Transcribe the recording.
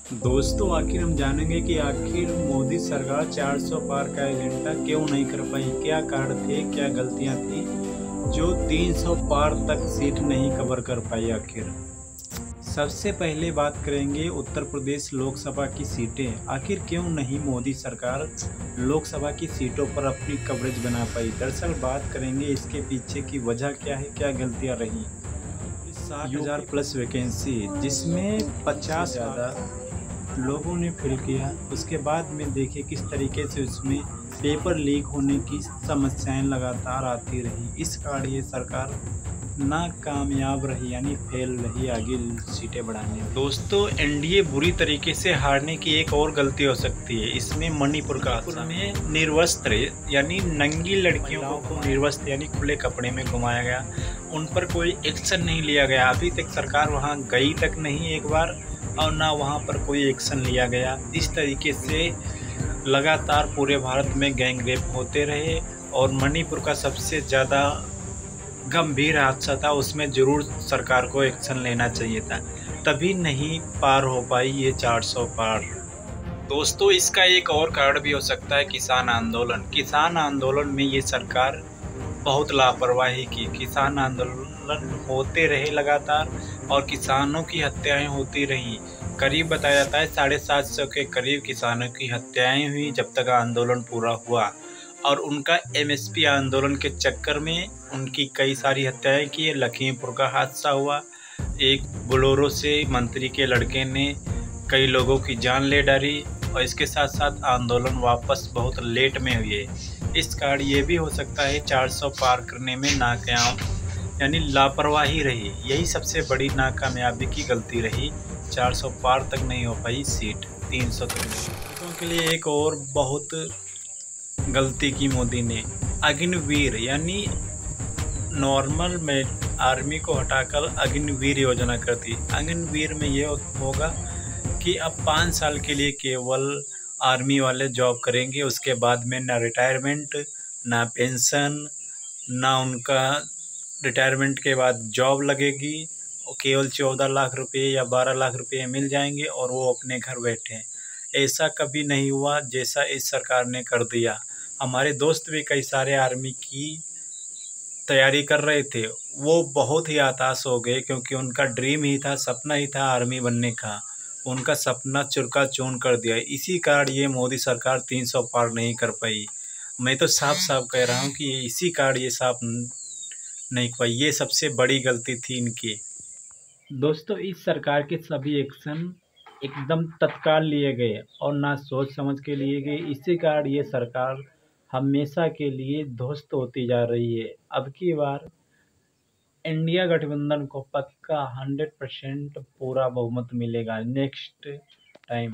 दोस्तों, आखिर हम जानेंगे कि आखिर मोदी सरकार 400 पार का एजेंडा क्यों नहीं कर पाई। क्या कारण थे, क्या गलतियां थी जो 300 पार तक सीट नहीं कवर कर पाई। आखिर सबसे पहले बात करेंगे उत्तर प्रदेश लोकसभा की सीटें। आखिर क्यों नहीं मोदी सरकार लोकसभा की सीटों पर अपनी कवरेज बना पाई। दरअसल बात करेंगे इसके पीछे की वजह क्या है, क्या गलतियां रही। 60,000 प्लस वैकेंसी, जिसमें 50 ज़्यादा लोगों ने फिल किया। उसके बाद में देखिए किस तरीके से उसमें पेपर लीक होने की समस्याएं लगातार आती रही। इस कारण ये सरकार नाकामयाब रही, यानी फेल रही आगे सीटें बढ़ाने में। दोस्तों, एनडीए बुरी तरीके से हारने की एक और गलती हो सकती है। इसमें मणिपुर का में निर्वस्त्र यानी नंगी लड़कियों को निर्वस्त्र यानी खुले कपड़े में घुमाया गया। उन पर कोई एक्शन नहीं लिया गया। अभी तक सरकार वहां गई तक नहीं एक बार, और ना वहां पर कोई एक्शन लिया गया। इस तरीके से लगातार पूरे भारत में गैंग रेप होते रहे, और मणिपुर का सबसे ज़्यादा गंभीर हादसा था। उसमें जरूर सरकार को एक्शन लेना चाहिए था, तभी नहीं पार हो पाई ये 400 पार। दोस्तों, इसका एक और कारण भी हो सकता है किसान आंदोलन। किसान आंदोलन में ये सरकार बहुत लापरवाही की। किसान आंदोलन होते रहे लगातार, और किसानों की हत्याएं होती रहीं। करीब बताया जाता है 750 के करीब किसानों की हत्याएं हुई जब तक आंदोलन पूरा हुआ। और उनका एमएसपी आंदोलन के चक्कर में उनकी कई सारी हत्याएं की। लखीमपुर का हादसा हुआ, एक बोलेरो से मंत्री के लड़के ने कई लोगों की जान ले डाली, और इसके साथ साथ आंदोलन वापस बहुत लेट में हुए। इस कारण ये भी हो सकता है 400 पार करने में नाकाम यानी लापरवाही रही। यही सबसे बड़ी नाकामयाबी की गलती रही। 400 पार तक नहीं हो पाई सीट, 300 तक नहीं। के लिए एक और बहुत गलती की मोदी ने अग्निवीर यानी नॉर्मल में आर्मी को हटाकर अग्निवीर योजना कर दी। अग्निवीर में ये होगा कि अब 5 साल के लिए केवल आर्मी वाले जॉब करेंगे। उसके बाद में ना रिटायरमेंट, ना पेंशन, ना उनका रिटायरमेंट के बाद जॉब लगेगी। केवल 14 लाख रुपए या 12 लाख रुपए मिल जाएंगे और वो अपने घर बैठे। ऐसा कभी नहीं हुआ जैसा इस सरकार ने कर दिया। हमारे दोस्त भी कई सारे आर्मी की तैयारी कर रहे थे, वो बहुत ही हताश हो गए, क्योंकि उनका ड्रीम ही था, सपना ही था आर्मी बनने का। उनका सपना चूर कर दिया। इसी कारण ये मोदी सरकार 300 पार नहीं कर पाई। मैं तो साफ साफ कह रहा हूँ कि इसी कारण ये साफ नहीं कर पाई। ये सबसे बड़ी गलती थी इनकी। दोस्तों, इस सरकार के सभी एक्शन एकदम तत्काल लिए गए और ना सोच समझ के लिए गए। इसी कारण ये सरकार हमेशा के लिए ध्वस्त होती जा रही है। अब की बार इंडिया गठबंधन को पक्का 100% पूरा बहुमत मिलेगा नेक्स्ट टाइम।